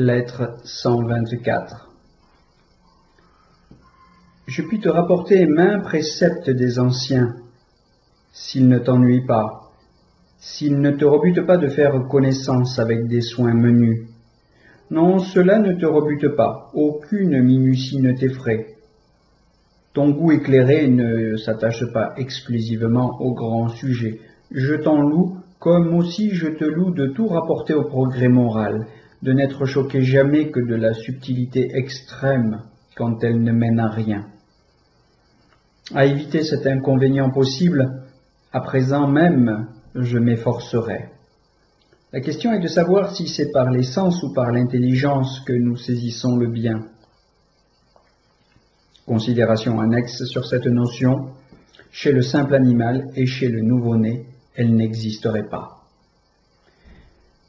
Lettre 124. Je puis te rapporter maints préceptes des anciens, s'ils ne t'ennuient pas, s'ils ne te rebutent pas de faire connaissance avec des soins menus. Non, cela ne te rebute pas, aucune minutie ne t'effraie. Ton goût éclairé ne s'attache pas exclusivement aux grands sujets. Je t'en loue, comme aussi je te loue de tout rapporter au progrès moral, de n'être choqué jamais que de la subtilité extrême quand elle ne mène à rien. À éviter cet inconvénient possible, à présent même, je m'efforcerai. La question est de savoir si c'est par les sens ou par l'intelligence que nous saisissons le bien. Considération annexe sur cette notion, chez le simple animal et chez le nouveau-né, elle n'existerait pas.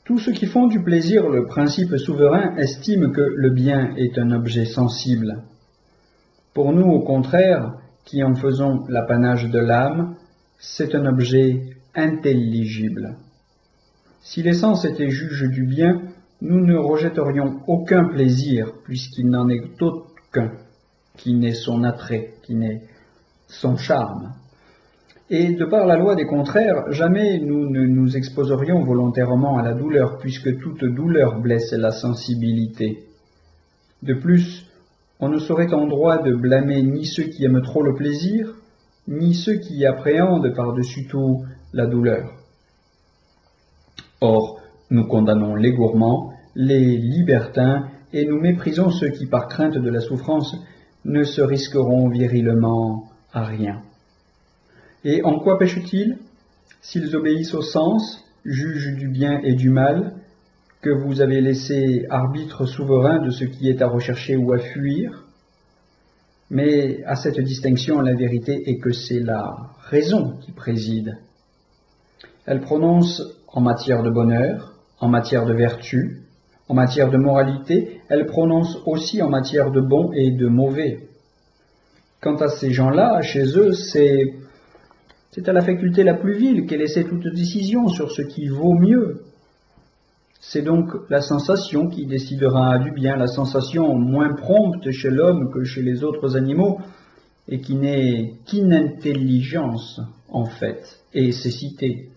Tous ceux qui font du plaisir le principe souverain estiment que le bien est un objet sensible. Pour nous, au contraire, qui en faisons l'apanage de l'âme, c'est un objet intelligible. Si les sens étaient juges du bien, nous ne rejetterions aucun plaisir, puisqu'il n'en est aucun qui n'est son attrait, qui n'est son charme. Et de par la loi des contraires, jamais nous ne nous exposerions volontairement à la douleur, puisque toute douleur blesse la sensibilité. De plus, on ne saurait en droit de blâmer ni ceux qui aiment trop le plaisir, ni ceux qui appréhendent par-dessus tout la douleur. Or, nous condamnons les gourmands, les libertins, et nous méprisons ceux qui, par crainte de la souffrance, ne se risqueront virilement à rien. Et en quoi pêchent-ils? S'ils obéissent au sens, jugent du bien et du mal, que vous avez laissé arbitre souverain de ce qui est à rechercher ou à fuir. Mais à cette distinction, la vérité est que c'est la raison qui préside. Elle prononce en matière de bonheur, en matière de vertu, en matière de moralité, elle prononce aussi en matière de bon et de mauvais. Quant à ces gens-là, chez eux, c'est à la faculté la plus vile qu'elle essaie toute décision sur ce qui vaut mieux. C'est donc la sensation qui décidera du bien, la sensation moins prompte chez l'homme que chez les autres animaux, et qui n'est qu'inintelligence, en fait, et cécité.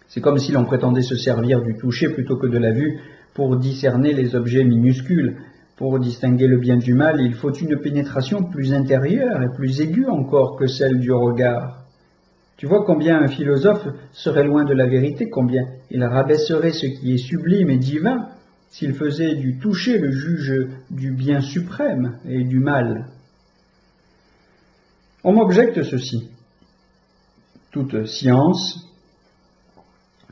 C'est comme si l'on prétendait se servir du toucher plutôt que de la vue pour discerner les objets minuscules. Pour distinguer le bien du mal, il faut une pénétration plus intérieure et plus aiguë encore que celle du regard. Tu vois combien un philosophe serait loin de la vérité, combien il rabaisserait ce qui est sublime et divin s'il faisait du toucher le juge du bien suprême et du mal. On m'objecte ceci. Toute science,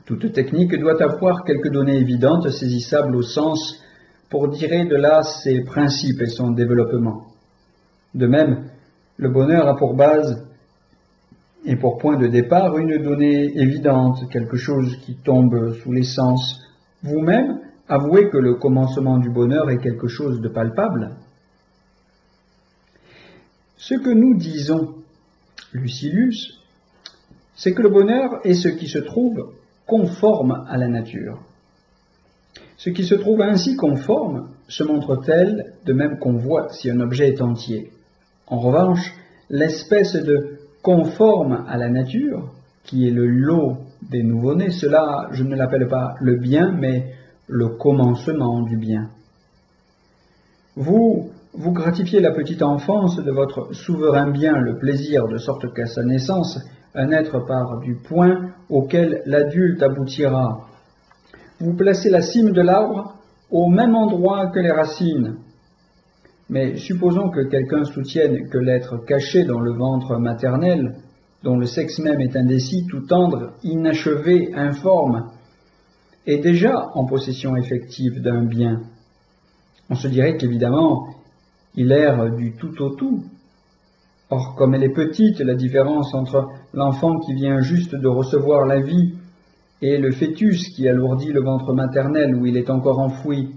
toute technique doit avoir quelques données évidentes, saisissables au sens, pour tirer de là ses principes et son développement. De même, le bonheur a pour base et pour point de départ une donnée évidente, quelque chose qui tombe sous les sens. Vous-même, avouez que le commencement du bonheur est quelque chose de palpable. Ce que nous disons, Lucilius, c'est que le bonheur est ce qui se trouve conforme à la nature. Ce qui se trouve ainsi conforme se montre tel de même qu'on voit si un objet est entier. En revanche, l'espèce de conforme à la nature, qui est le lot des nouveau-nés, cela, je ne l'appelle pas le bien, mais le commencement du bien. Vous gratifiez la petite enfance de votre souverain bien, le plaisir, de sorte qu'à sa naissance, un être part du point auquel l'adulte aboutira. Vous placez la cime de l'arbre au même endroit que les racines. Mais supposons que quelqu'un soutienne que l'être caché dans le ventre maternel, dont le sexe même est indécis, tout tendre, inachevé, informe, est déjà en possession effective d'un bien. On se dirait qu'évidemment, il erre du tout au tout. Or, comme elle est petite, la différence entre l'enfant qui vient juste de recevoir la vie et le fœtus qui alourdit le ventre maternel où il est encore enfoui,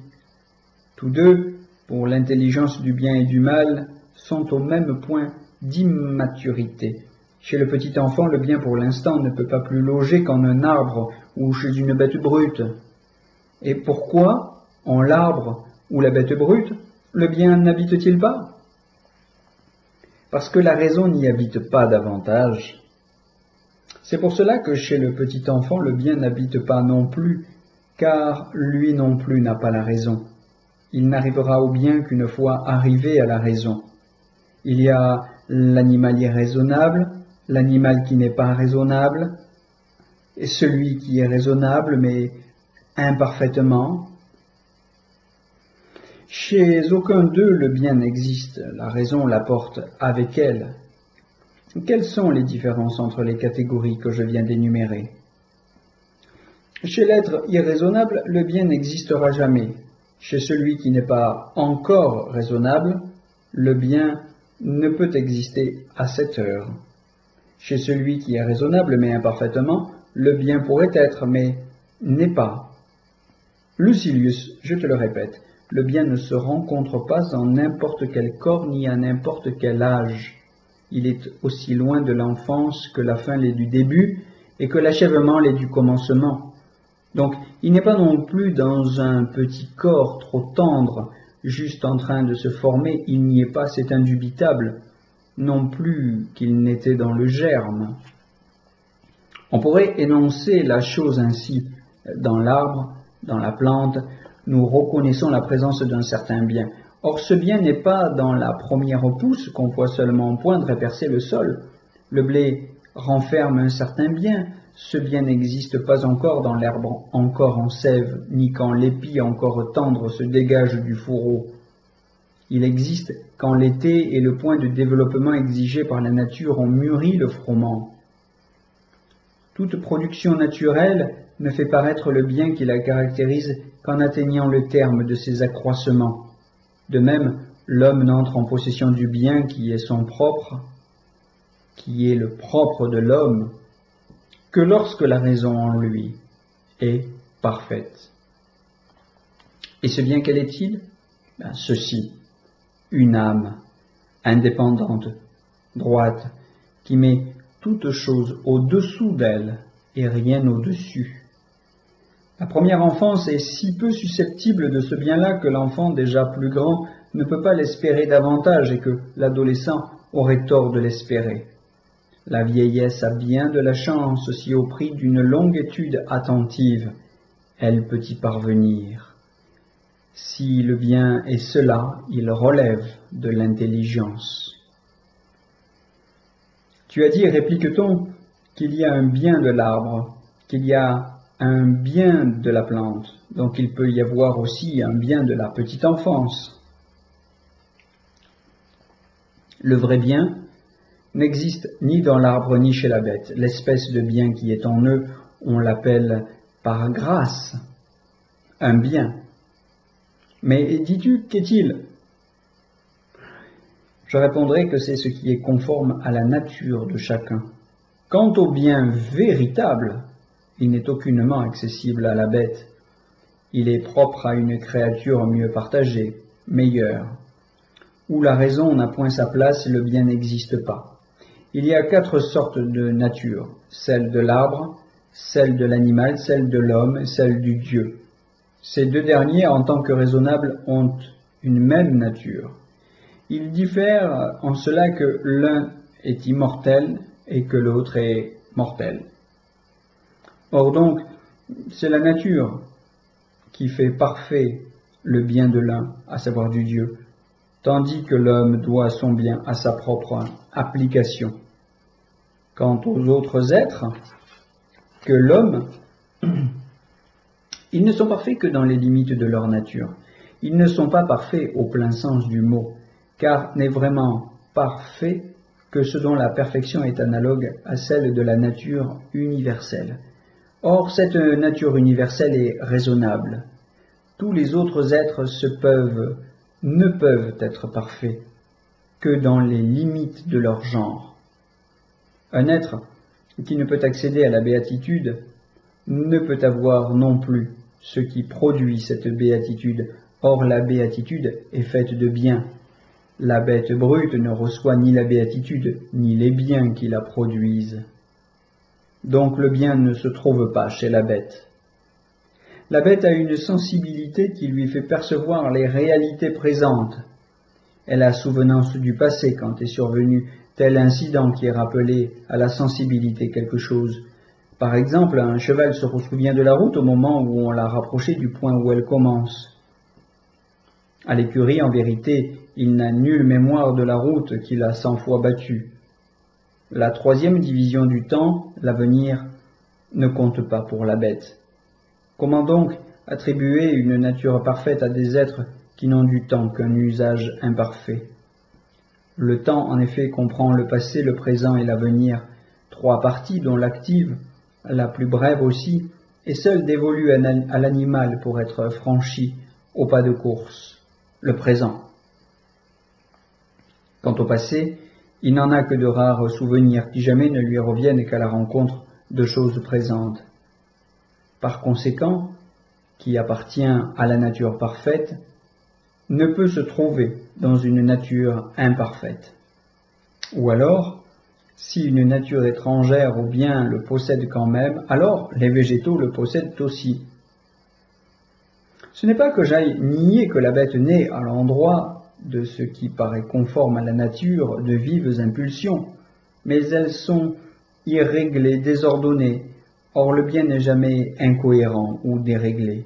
tous deux, pour l'intelligence du bien et du mal, sont au même point d'immaturité. Chez le petit enfant, le bien pour l'instant ne peut pas plus loger qu'en un arbre ou chez une bête brute. Et pourquoi en l'arbre ou la bête brute, le bien n'habite-t-il pas? Parce que la raison n'y habite pas davantage. C'est pour cela que chez le petit enfant, le bien n'habite pas non plus, car lui non plus n'a pas la raison. Il n'arrivera au bien qu'une fois arrivé à la raison. Il y a l'animal irraisonnable, l'animal qui n'est pas raisonnable, et celui qui est raisonnable mais imparfaitement. Chez aucun d'eux le bien n'existe, la raison l'apporte avec elle. Quelles sont les différences entre les catégories que je viens d'énumérer? Chez l'être irraisonnable, le bien n'existera jamais. Chez celui qui n'est pas encore raisonnable, le bien ne peut exister à cette heure. Chez celui qui est raisonnable mais imparfaitement, le bien pourrait être mais n'est pas. Lucilius, je te le répète, le bien ne se rencontre pas en n'importe quel corps ni à n'importe quel âge. Il est aussi loin de l'enfance que la fin l'est du début et que l'achèvement l'est du commencement. Donc, il n'est pas non plus dans un petit corps trop tendre, juste en train de se former, il n'y est pas, c'est indubitable, non plus qu'il n'était dans le germe. On pourrait énoncer la chose ainsi. Dans l'arbre, dans la plante, nous reconnaissons la présence d'un certain bien. Or, ce bien n'est pas dans la première pousse qu'on voit seulement poindre et percer le sol. Le blé renferme un certain bien. Ce bien n'existe pas encore dans l'herbe encore en sève, ni quand l'épi encore tendre se dégage du fourreau. Il existe quand l'été et le point de développement exigé par la nature ont mûri le froment. Toute production naturelle ne fait paraître le bien qui la caractérise qu'en atteignant le terme de ses accroissements. De même, l'homme n'entre en possession du bien qui est son propre, qui est le propre de l'homme, que lorsque la raison en lui est parfaite. Et ce bien, quel est-il? Ceci, une âme indépendante, droite, qui met toute chose au-dessous d'elle et rien au-dessus. La première enfance est si peu susceptible de ce bien-là que l'enfant déjà plus grand ne peut pas l'espérer davantage et que l'adolescent aurait tort de l'espérer. La vieillesse a bien de la chance si au prix d'une longue étude attentive, elle peut y parvenir. Si le bien est cela, il relève de l'intelligence. Tu as dit, réplique-t-on, qu'il y a un bien de l'arbre, qu'il y a un bien de la plante, donc il peut y avoir aussi un bien de la petite enfance. Le vrai bien n'existe ni dans l'arbre ni chez la bête. L'espèce de bien qui est en eux, on l'appelle par grâce un bien. Mais dis-tu, qu'est-il? Je répondrai que c'est ce qui est conforme à la nature de chacun. Quant au bien véritable, il n'est aucunement accessible à la bête. Il est propre à une créature mieux partagée, meilleure. Où la raison n'a point sa place, le bien n'existe pas. Il y a 4 sortes de nature, celle de l'arbre, celle de l'animal, celle de l'homme, celle du Dieu. Ces 2 derniers, en tant que raisonnables, ont une même nature. Ils diffèrent en cela que l'un est immortel et que l'autre est mortel. Or donc, c'est la nature qui fait parfait le bien de l'un, à savoir du Dieu, tandis que l'homme doit son bien à sa propre application. Quant aux autres êtres, que l'homme, ils ne sont parfaits que dans les limites de leur nature. Ils ne sont pas parfaits au plein sens du mot, car n'est vraiment parfait que ce dont la perfection est analogue à celle de la nature universelle. Or, cette nature universelle est raisonnable. Tous les autres êtres ne peuvent être parfaits que dans les limites de leur genre. Un être qui ne peut accéder à la béatitude ne peut avoir non plus ce qui produit cette béatitude. Or, la béatitude est faite de biens. La bête brute ne reçoit ni la béatitude, ni les biens qui la produisent. Donc le bien ne se trouve pas chez la bête. La bête a une sensibilité qui lui fait percevoir les réalités présentes. Elle a souvenance du passé quand est survenu tel incident qui est rappelé à la sensibilité quelque chose. Par exemple, un cheval se souvient de la route au moment où on l'a rapproché du point où elle commence. À l'écurie, en vérité, il n'a nulle mémoire de la route qu'il a 100 fois battue. La troisième division du temps, l'avenir, ne compte pas pour la bête. Comment donc attribuer une nature parfaite à des êtres qui n'ont du temps qu'un usage imparfait? Le temps, en effet, comprend le passé, le présent et l'avenir, trois parties dont l'active, la plus brève aussi, est seule dévolue à l'animal pour être franchie au pas de course, le présent. Quant au passé, il n'en a que de rares souvenirs qui jamais ne lui reviennent qu'à la rencontre de choses présentes. Par conséquent, qui appartient à la nature parfaite, ne peut se trouver dans une nature imparfaite. Ou alors, si une nature étrangère ou bien le possède quand même, alors les végétaux le possèdent aussi. Ce n'est pas que j'aille nier que la bête naît à l'endroit de ce qui paraît conforme à la nature de vives impulsions, mais elles sont irréglées, désordonnées. Or le bien n'est jamais incohérent ou déréglé.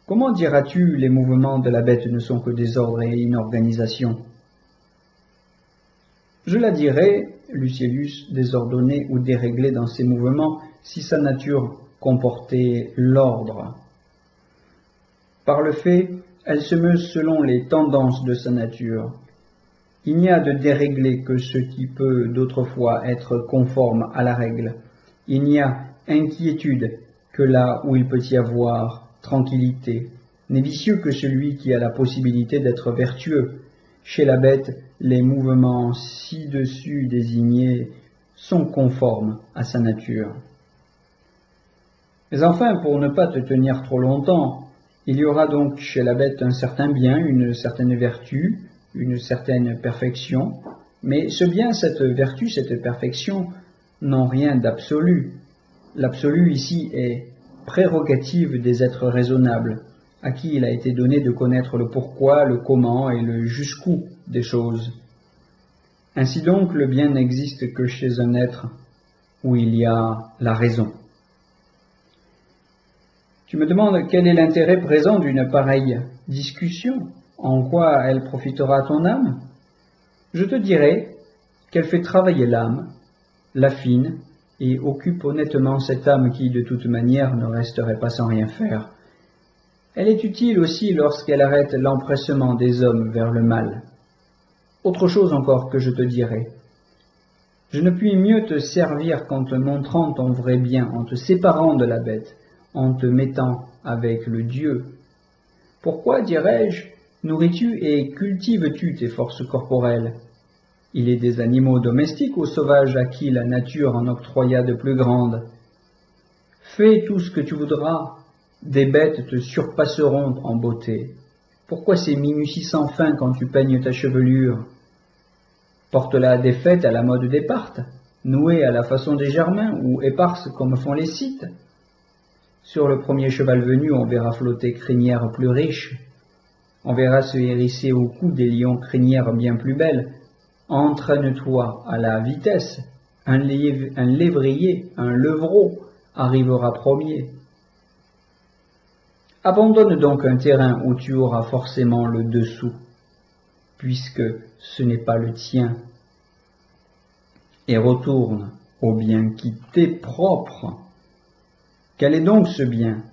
Comment diras-tu les mouvements de la bête ne sont que désordre et inorganisation? Je la dirais, Lucilius, désordonnée ou déréglée dans ses mouvements, si sa nature comportait l'ordre. Par le fait, elle se meut selon les tendances de sa nature. Il n'y a de déréglé que ce qui peut d'autrefois être conforme à la règle. Il n'y a inquiétude que là où il peut y avoir tranquillité. N'est vicieux que celui qui a la possibilité d'être vertueux. Chez la bête, les mouvements ci-dessus désignés sont conformes à sa nature. Mais enfin, pour ne pas te tenir trop longtemps, il y aura donc chez la bête un certain bien, une certaine vertu, une certaine perfection, mais ce bien, cette vertu, cette perfection n'ont rien d'absolu. L'absolu ici est prérogative des êtres raisonnables, à qui il a été donné de connaître le pourquoi, le comment et le jusqu'où des choses. Ainsi donc, le bien n'existe que chez un être où il y a la raison. Tu me demandes quel est l'intérêt présent d'une pareille discussion, en quoi elle profitera à ton âme? Je te dirai qu'elle fait travailler l'âme, l'affine, et occupe honnêtement cette âme qui, de toute manière, ne resterait pas sans rien faire. Elle est utile aussi lorsqu'elle arrête l'empressement des hommes vers le mal. Autre chose encore que je te dirai. Je ne puis mieux te servir qu'en te montrant ton vrai bien, en te séparant de la bête, en te mettant avec le Dieu. Pourquoi, dirais-je, nourris-tu et cultives-tu tes forces corporelles? Il est des animaux domestiques ou sauvages à qui la nature en octroya de plus grandes. Fais tout ce que tu voudras, des bêtes te surpasseront en beauté. Pourquoi ces minuties sans fin quand tu peignes ta chevelure? Porte-la des fêtes à la mode des Parthes, nouée à la façon des Germains ou éparse comme font les Scythes. Sur le premier cheval venu, on verra flotter crinières plus riches. On verra se hérisser au cou des lions crinières bien plus belles. Entraîne-toi à la vitesse. Un lévrier, un levreau arrivera premier. Abandonne donc un terrain où tu auras forcément le dessous, puisque ce n'est pas le tien, et retourne au bien qui t'est propre. Quel est donc ce bien?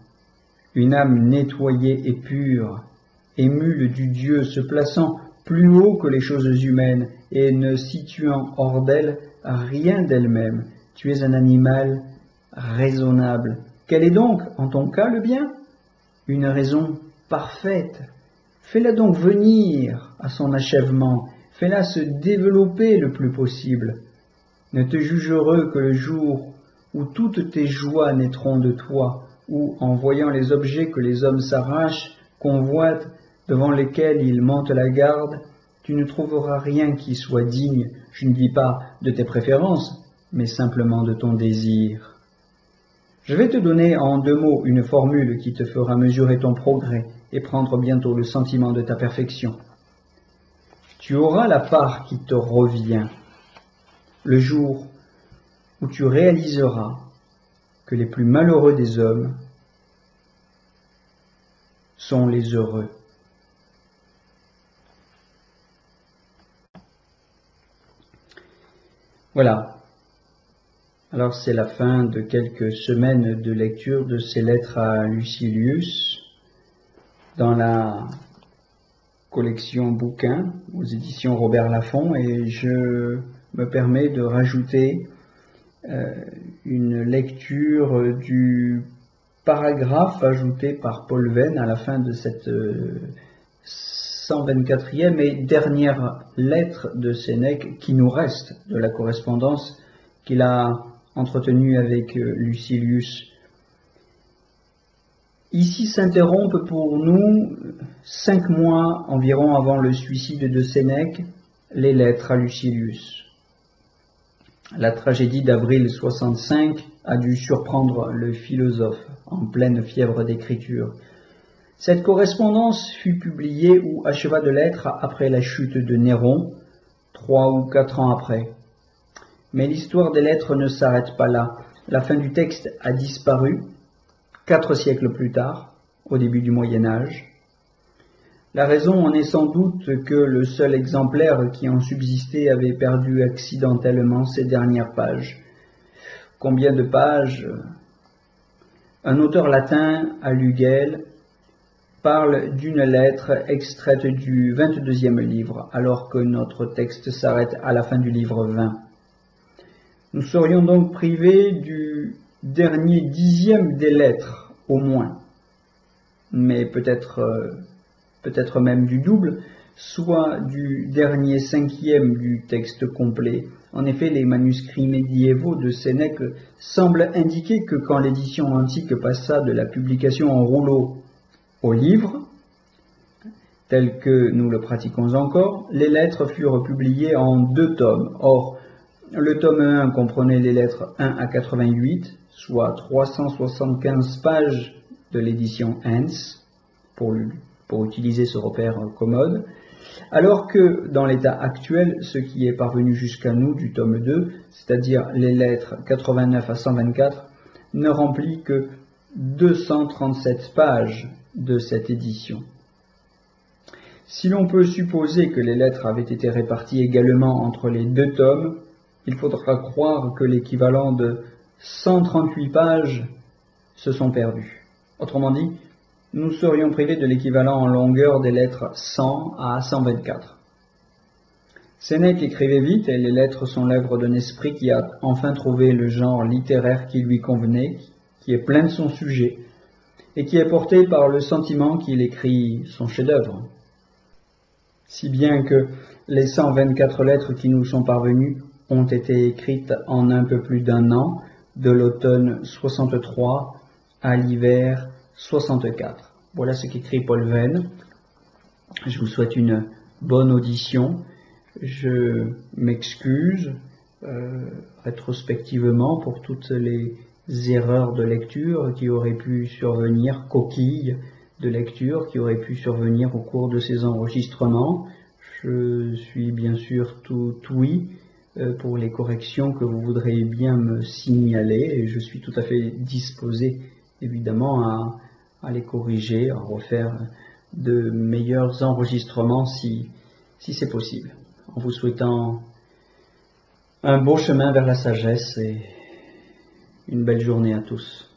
Une âme nettoyée et pure, émule du Dieu, se plaçant plus haut que les choses humaines et ne situant hors d'elle rien d'elle-même. Tu es un animal raisonnable. Quel est donc, en ton cas, le bien? Une raison parfaite. Fais-la donc venir à son achèvement, fais-la se développer le plus possible. Ne te juge heureux que le jour où toutes tes joies naîtront de toi, où, en voyant les objets que les hommes s'arrachent, convoitent, devant lesquels ils montent la garde, tu ne trouveras rien qui soit digne, je ne dis pas de tes préférences, mais simplement de ton désir. Je vais te donner en 2 mots une formule qui te fera mesurer ton progrès et prendre bientôt le sentiment de ta perfection. Tu auras la part qui te revient le jour où tu réaliseras que les plus malheureux des hommes sont les heureux. Voilà. Alors c'est la fin de quelques semaines de lecture de ces lettres à Lucilius dans la collection bouquins aux éditions Robert Laffont, et je me permets de rajouter une lecture du paragraphe ajouté par Paul Venn à la fin de cette 124e et dernière lettre de Sénèque qui nous reste de la correspondance qu'il a entretenue avec Lucilius. Ici s'interrompent pour nous 5 mois environ avant le suicide de Sénèque les lettres à Lucilius. La tragédie d'avril 65 a dû surprendre le philosophe en pleine fièvre d'écriture. Cette correspondance fut publiée ou acheva de l'être après la chute de Néron, 3 ou 4 ans après. Mais l'histoire des lettres ne s'arrête pas là. La fin du texte a disparu 4 siècles plus tard, au début du Moyen Âge. La raison en est sans doute que le seul exemplaire qui en subsistait avait perdu accidentellement ses dernières pages. Combien de pages? Un auteur latin, Alugel, parle d'une lettre extraite du 22e livre, alors que notre texte s'arrête à la fin du livre 20. Nous serions donc privés du dernier 10e des lettres, au moins, mais peut-être même du double, soit du dernier 5e du texte complet. En effet, les manuscrits médiévaux de Sénèque semblent indiquer que quand l'édition antique passa de la publication en rouleau au livre, tel que nous le pratiquons encore, les lettres furent publiées en 2 tomes. Or, le tome 1 comprenait les lettres 1 à 88, soit 375 pages de l'édition Hens, pour utiliser ce repère commode, alors que dans l'état actuel, ce qui est parvenu jusqu'à nous du tome 2, c'est-à-dire les lettres 89 à 124, ne remplit que 237 pages de cette édition. Si l'on peut supposer que les lettres avaient été réparties également entre les 2 tomes, il faudra croire que l'équivalent de 138 pages se sont perdus. Autrement dit, nous serions privés de l'équivalent en longueur des lettres 100 à 124. Sénèque écrivait vite et les lettres sont l'œuvre d'un esprit qui a enfin trouvé le genre littéraire qui lui convenait, qui est plein de son sujet et qui est porté par le sentiment qu'il écrit son chef-d'œuvre. Si bien que les 124 lettres qui nous sont parvenues ont été écrites en un peu plus d'1 an, de l'automne 63 à l'hiver 64. Voilà ce qu'écrit Paul Venn. Je vous souhaite une bonne audition. Je m'excuse rétrospectivement pour toutes les erreurs de lecture qui auraient pu survenir, coquilles de lecture qui auraient pu survenir au cours de ces enregistrements. Je suis bien sûr tout oui pour les corrections que vous voudrez bien me signaler, et je suis tout à fait disposé évidemment à les corriger, à refaire de meilleurs enregistrements si c'est possible, en vous souhaitant un beau chemin vers la sagesse et une belle journée à tous.